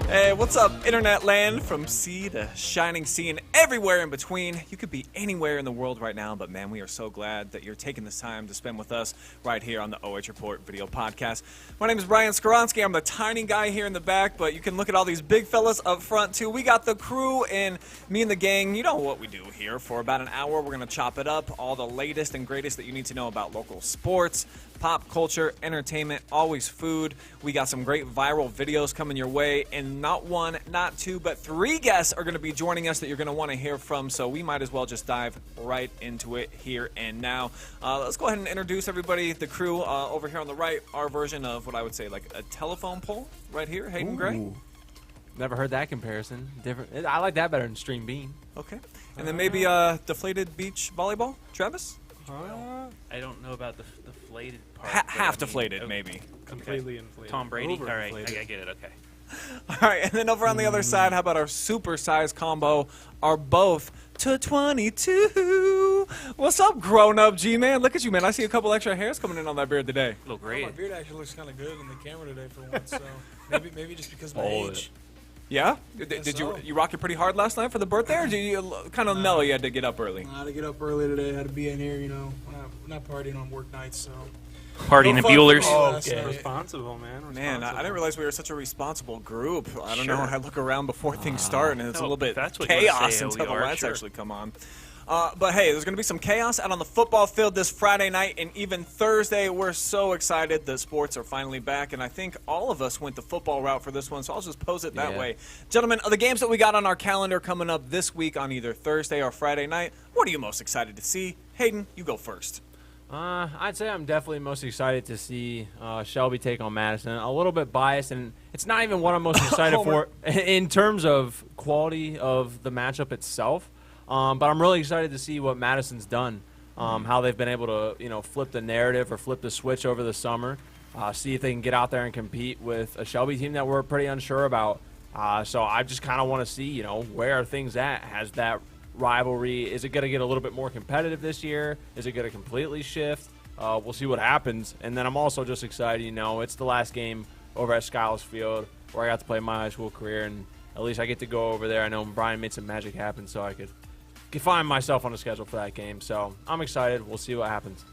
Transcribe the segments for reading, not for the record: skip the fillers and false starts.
Hey, what's up, internet land? From sea to shining sea and everywhere in between. You could be anywhere in the world right now, but man, we are so glad that you're taking this time to spend with us right here on the OH.Report video podcast. My name is Brian Skoronsky. I'm the tiny guy here in the back, but you can look at all these big fellas up front too. We got the crew and me and the gang. You know what we do here. For about an hour, we're going to chop it up. All the latest and greatest that you need to know about local sports, pop culture, entertainment, always food. We got some great viral videos coming your way, and not one, not two, but three guests are going to be joining us that you're going to want to hear from, so we might as well just dive right into it here and now. Let's go ahead and introduce everybody, the crew over here on the right, our version of what I would say like a telephone pole right here, Hayden Gray. Never heard that comparison. Different. I like that better than Stream Bean. Okay. And then maybe deflated beach volleyball, Travis? I don't know about the deflated part. Half deflated, maybe. Completely inflated. Tom Brady. All right, Over-inflated. I get it. Okay. All right, and then over on the other side, how about our super size combo? Are both to 22. What's up, grown-up G-Man? Look at you, man. I see a couple extra hairs coming in on that beard today. A little Oh, great. my beard actually looks kind of good in the camera today for once, so maybe just because of my Hold age. Yeah? guess Did so. you rock it pretty hard last night for the birthday, or did you kind of know you had to get up early? I had to get up early today. I had to be in here, we're not partying on work nights, so. Partying No at fun for Bueller's. me last okay. night. Responsible, man. Man, I didn't realize we were such a responsible group. I don't know. Sure. I look around before things start, and it's a No, little bit if that's what you wanna chaos say, until the we are, lights sure. actually come on. But hey, there's going to be some chaos out on the football field this Friday night and even Thursday. We're so excited that sports are finally back, and I think all of us went the football route for this one, so I'll just pose it that Yeah. way. Gentlemen, of the games that we got on our calendar coming up this week on either Thursday or Friday night, what are you most excited to see? Hayden, you go first. I'd say I'm definitely most excited to see Shelby take on Madison. A little bit biased, and it's not even what I'm most excited for in terms of quality of the matchup itself. But I'm really excited to see what Madison's done, how they've been able to flip the narrative or flip the switch over the summer, see if they can get out there and compete with a Shelby team that we're pretty unsure about. So I just kind of want to see, where are things at? Has that rivalry, is it going to get a little bit more competitive this year? Is it going to completely shift? We'll see what happens. And then I'm also just excited, it's the last game over at Skiles Field where I got to play my high school career, and at least I get to go over there. I know Brian made some magic happen, so I could find myself on the schedule for that game. So I'm excited. We'll see what happens.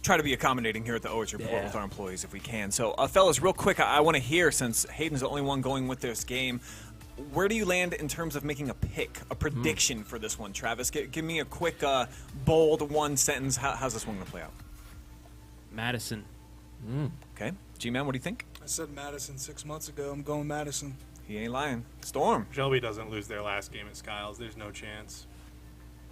Try to be accommodating here at the OH.Report Yeah. with our employees if we can. So, fellas, real quick, I want to hear, since Hayden's the only one going with this game, where do you land in terms of making a pick, a prediction for this one, Travis? Give me a quick, bold one sentence. How's this one going to play out? Madison. Okay. G-Man, what do you think? I said Madison 6 months ago. I'm going Madison. He ain't lying. Storm. Shelby doesn't lose their last game at Skiles. There's no chance.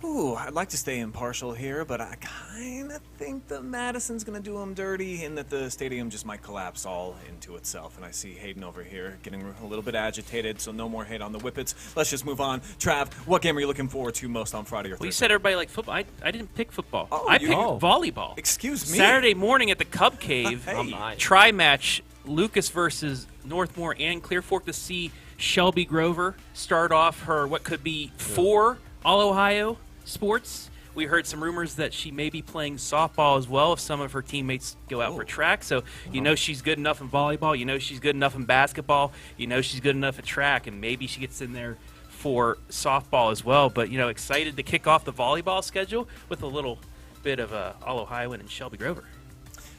Ooh, I'd like to stay impartial here, but I kind of think that Madison's going to do him dirty and that the stadium just might collapse all into itself. And I see Hayden over here getting a little bit agitated, so no more hate on the Whippets. Let's just move on. Trav, what game are you looking forward to most on Friday or Thursday? Well, you said everybody liked football. I didn't pick football. Oh, I you- picked Oh. volleyball. Excuse me. Saturday morning at the Cub Cave. Hey. Tri-match, Lucas versus Northmore and Clear Fork, to see Shelby Grover start off her what could be 4 All-Ohio sports. We heard some rumors that she may be playing softball as well if some of her teammates go out for track. So she's good enough in volleyball. She's good enough in basketball. She's good enough at track, and maybe she gets in there for softball as well. But, excited to kick off the volleyball schedule with a little bit of All-Ohioan and Shelby Grover.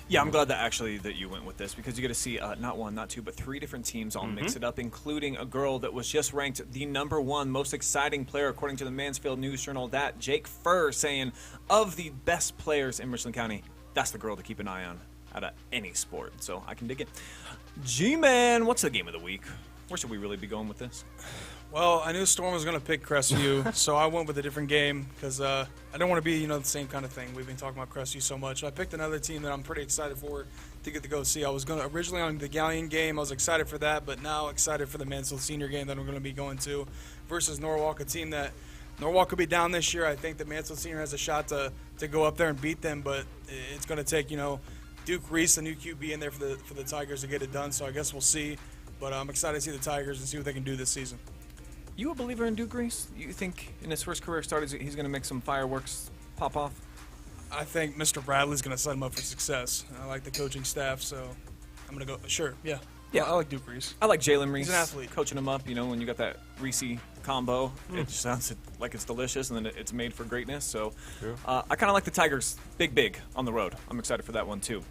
Yeah, I'm glad that you went with this, because you get to see not one, not two, but 3 different teams all mix it up, including a girl that was just ranked the #1 most exciting player according to the Mansfield News Journal. That Jake Furr saying of the best players in Richland County, that's the girl to keep an eye on out of any sport. So I can dig it. G-Man, what's the game of the week? Where should we really be going with this? Well, I knew Storm was going to pick Crestview, so I went with a different game because I don't want to be, the same kind of thing. We've been talking about Crestview so much. I picked another team that I'm pretty excited for to get to go see. I was going to originally on the Galleon game. I was excited for that, but now excited for the Mansfield Senior game that I'm going to be going to versus Norwalk, a team that Norwalk could be down this year. I think that Mansfield Senior has a shot to go up there and beat them, but it's going to take, Duke Reese, the new QB, in there for the Tigers to get it done. So I guess we'll see. But I'm excited to see the Tigers and see what they can do this season. You a believer in Duke Reese? You think in his first career start he's going to make some fireworks pop off? I think Mr. Bradley's going to set him up for success. I like the coaching staff, so I'm going to go. Sure, yeah. Yeah. I like Duke Reese. I like Jalen Reese. He's an athlete. Coaching him up, when you got that Reese combo, it just sounds like it's delicious, and then it's made for greatness. So I kind of like the Tigers big on the road. I'm excited for that one, too.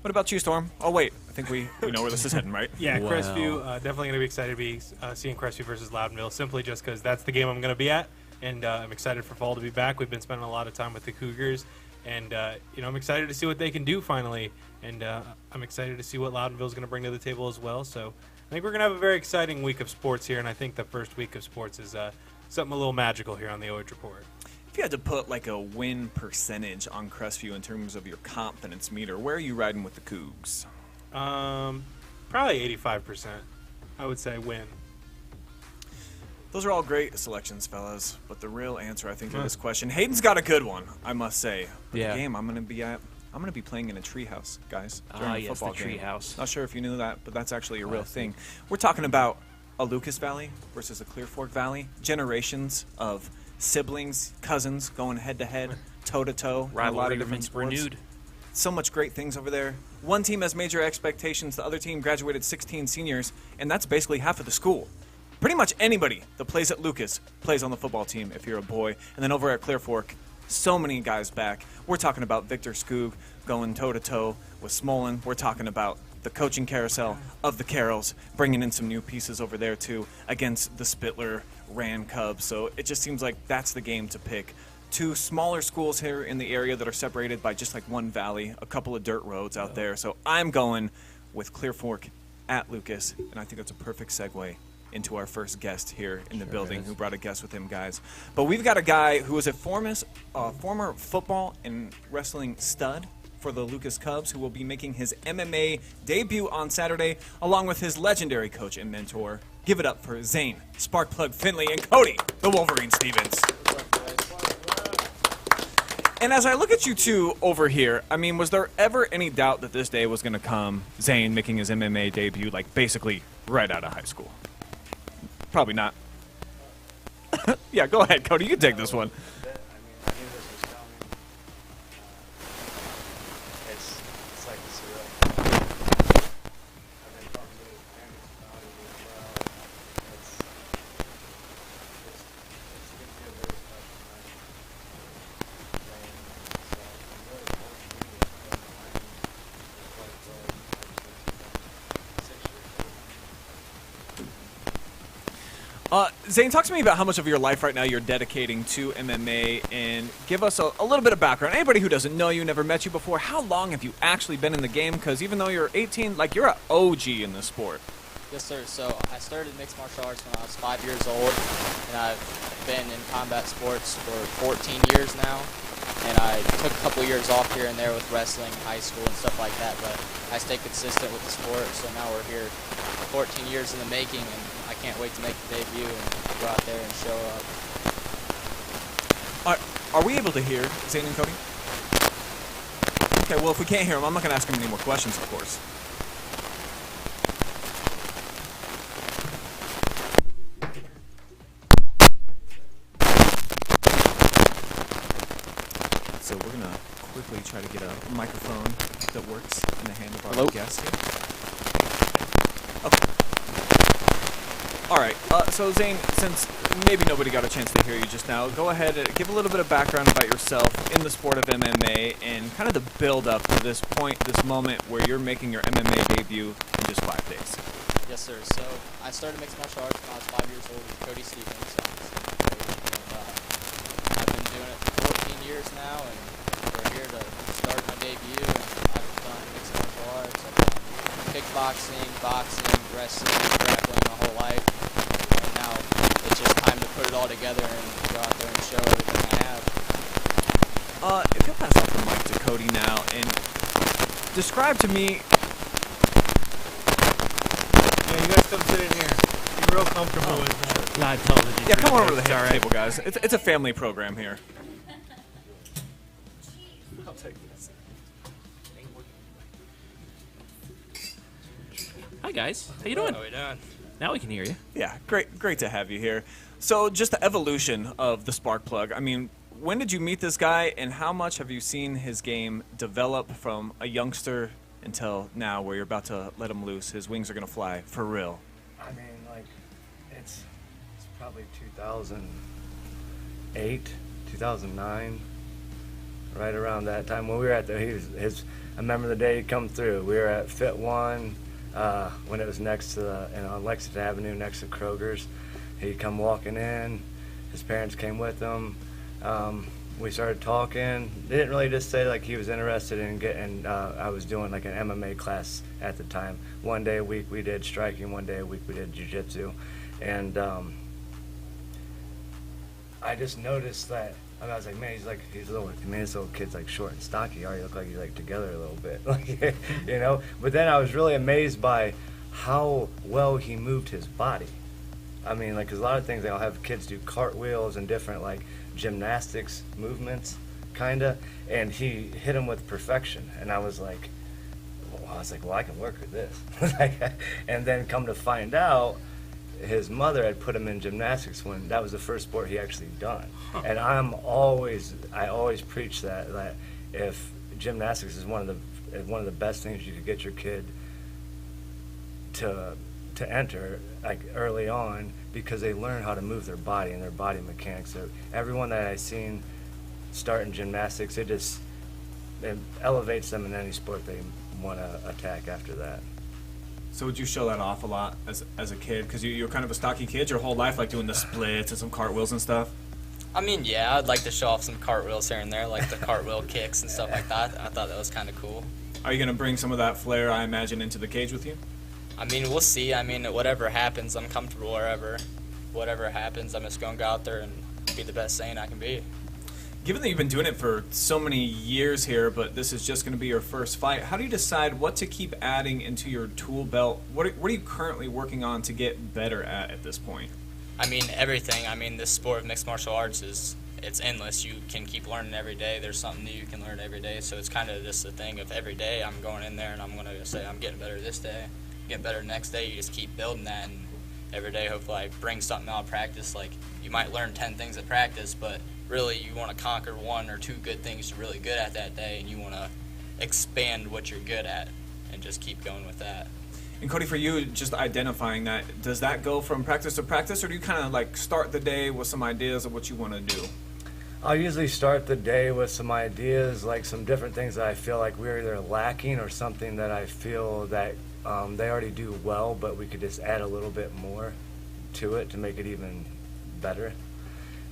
What about you, Storm? Oh, wait. I think we know where this is heading, right? Yeah, Wow. Crestview, definitely going to be excited to be seeing Crestview versus Loudonville, simply just because that's the game I'm going to be at, and I'm excited for fall to be back. We've been spending a lot of time with the Cougars, and I'm excited to see what they can do finally, and I'm excited to see what Loudonville is going to bring to the table as well. So I think we're going to have a very exciting week of sports here, and I think the first week of sports is something a little magical here on the OH.Report. If you had to put like a win percentage on Crestview in terms of your confidence meter, where are you riding with the Cougs? Probably 85%, I would say, win. Those are all great selections, fellas. But the real answer, I think, to this question, Hayden's got a good one, I must say. But Yeah. the game I'm going to be playing in a treehouse, guys. During Ah, a yes, the football game. treehouse. Not sure if you knew that, but that's actually a real thing. We're talking about a Lucas Valley versus a Clear Fork Valley. Generations of siblings, cousins going head to head, toe to toe. A lot Rivalry of different sports. renewed. So much great things over there. One team has major expectations. The other team graduated 16 seniors, and that's basically half of the school. Pretty much anybody that plays at Lucas plays on the football team if you're a boy. And then over at Clear Fork, so many guys back. We're talking about Victor Skoog going toe-to-toe with Smolin. We're talking about the coaching carousel of the Carrolls, bringing in some new pieces over there, too, against the Spittler Ran Cubs. So it just seems like that's the game to pick. Two smaller schools here in the area that are separated by just like one valley, a couple of dirt roads out there. So I'm going with Clear Fork at Lucas, and I think that's a perfect segue into our first guest here in the building, who brought a guest with him, guys. But we've got a guy who is a former football and wrestling stud for the Lucas Cubs, who will be making his MMA debut on Saturday, along with his legendary coach and mentor. Give it up for Zane, Sparkplug Finley, and Cody, the Wolverine Stevens. And as I look at you two over here, I mean, was there ever any doubt that this day was going to come, Zane making his MMA debut, like, basically right out of high school? Probably not. Yeah, go ahead, Cody. You can take this one. I knew this was coming. It's like a surreal. I've been talking to his parents about it as well. It's going to be a very special night. So I'm really fortunate to be behind me. It's quite well. I've 6 years old. Zane, talk to me about how much of your life right now you're dedicating to MMA, and give us a little bit of background. Anybody who doesn't know you, never met you before, how long have you actually been in the game? Because even though you're 18, like, you're an OG in this sport. Yes, sir. So I started mixed martial arts when I was 5 years old, and I've been in combat sports for 14 years now. And I took a couple years off here and there with wrestling in high school and stuff like that, but I stay consistent with the sport, so now we're here 14 years in the making, and I can't wait to make the debut and go out there and show up. Are we able to hear Zane and Cody? Okay, well, if we can't hear him, I'm not going to ask him any more questions, of course. So we're going to quickly try to get a microphone that works in the hand of our Hello? guest here. Okay. All right. So Zane, since maybe nobody got a chance to hear you just now, go ahead and give a little bit of background about yourself in the sport of MMA and kind of the build up to this point, this moment where you're making your MMA debut in just 5 days. Yes, sir. So I started mixed martial arts when I was 5 years old with Cody Stevens. I've been doing it for 14 years now, and we're here to start my debut. And I've done mixed martial arts. I've done kickboxing, boxing, wrestling, grappling my whole life. And now it's just time to put it all together and go out there and show everything I have. If you'll pass off the mic to Cody now and describe to me. Yeah, you guys come sit in here. Be real comfortable with that. Live television. Yeah, come on over to the table, guys. It's a family program here. I'll take this. Hi guys, how you doing? How we doing? Now we can hear you. Yeah, great to have you here. So, just the evolution of the Spark Plug. I mean, when did you meet this guy, and how much have you seen his game develop from a youngster until now where you're about to let him loose? His wings are going to fly for real. I mean, like, it's probably 2008, 2009, right around that time when we were at I remember the day he come through. We were at Fit One when it was next to on Lexington Avenue next to Kroger's. He come walking in. His parents came with him. We started talking. They didn't really just say like he was interested in getting. I was doing like an MMA class at the time. One day a week we did striking. One day a week we did jiu-jitsu, and I just noticed that. I was like, man, he's little. I mean, this little kid's like short and stocky. Already look like he's like together a little bit, like, you know. But then I was really amazed by how well he moved his body. I mean, like, 'cause a lot of things they'll have kids do cartwheels and different like gymnastics movements, kinda, and he hit him with perfection. And I was like, well, I can work with this. And then come to find out, his mother had put him in gymnastics when that was the first sport he actually done. And I always preach that if gymnastics is one of the best things you could get your kid to enter like early on, because they learn how to move their body and their body mechanics. So everyone that I've seen start in gymnastics, it elevates them in any sport they want to attack after that. So would you show that off a lot as a kid? Because you're kind of a stocky kid your whole life, like doing the splits and some cartwheels and stuff? I mean, yeah, I'd like to show off some cartwheels here and there, like the cartwheel kicks and stuff like that. I thought that was kind of cool. Are you going to bring some of that flair, I imagine, into the cage with you? I mean, we'll see. I mean, whatever happens, I'm comfortable wherever. Whatever happens, I'm just going to go out there and be the best Zane I can be. Given that you've been doing it for so many years here, but this is just going to be your first fight, how do you decide what to keep adding into your tool belt? What are you currently working on to get better at this point? I mean, everything. I mean, this sport of mixed martial arts it's endless. You can keep learning every day. There's something new you can learn every day. So it's kind of just a thing of every day I'm going in there and I'm going to say I'm getting better this day, get better next day. You just keep building that, and every day hopefully I bring something out of practice. Like, you might learn 10 things at practice, but really you want to conquer one or two good things you're really good at that day, and you want to expand what you're good at and just keep going with that. And Cody, for you, just identifying that, does that go from practice to practice, or do you kind of like start the day with some ideas of what you want to do? I'll usually start the day with some ideas, like some different things that I feel like we're either lacking or something that I feel that they already do well, but we could just add a little bit more to it to make it even better.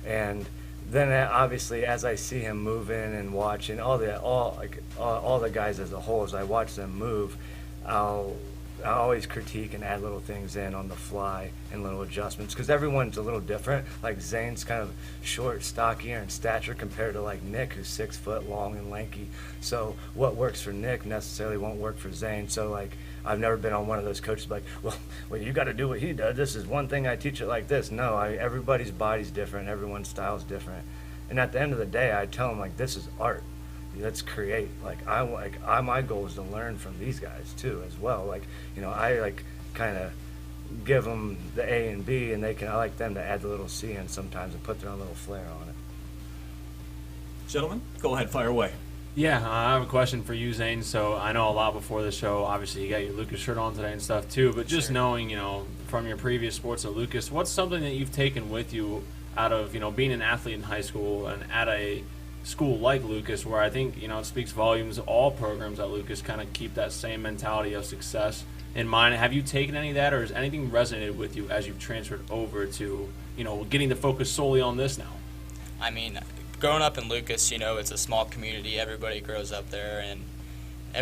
And then obviously, as I see him moving and watching all the guys as a whole, as I watch them move, I always critique and add little things in on the fly and little adjustments, because everyone's a little different. Like, Zane's kind of short, stockier in stature compared to like Nick, who's 6 foot long and lanky. So what works for Nick necessarily won't work for Zane. So like, I've never been on one of those coaches like, well, you got to do what he does. This is one thing, I teach it like this. No, everybody's body's different. Everyone's style's different. And at the end of the day, I tell them, like, this is art. Let's create. My goal is to learn from these guys too, as well. Like, you know, I like kind of give them the A and B, and I like them to add the little C in sometimes and put their own little flair on it. Gentlemen, go ahead, fire away. Yeah, I have a question for you, Zane. So I know a lot before the show. Obviously, you got your Lucas shirt on today and stuff too. But just knowing, you know, from your previous sports at Lucas, what's something that you've taken with you out of, you know, being an athlete in high school and at a school like Lucas, where I think, you know, it speaks volumes. All programs at Lucas kind of keep that same mentality of success in mind. Have you taken any of that, or has anything resonated with you as you've transferred over to, you know, getting the focus solely on this now? I mean, growing up in Lucas, you know, it's a small community. Everybody grows up there, and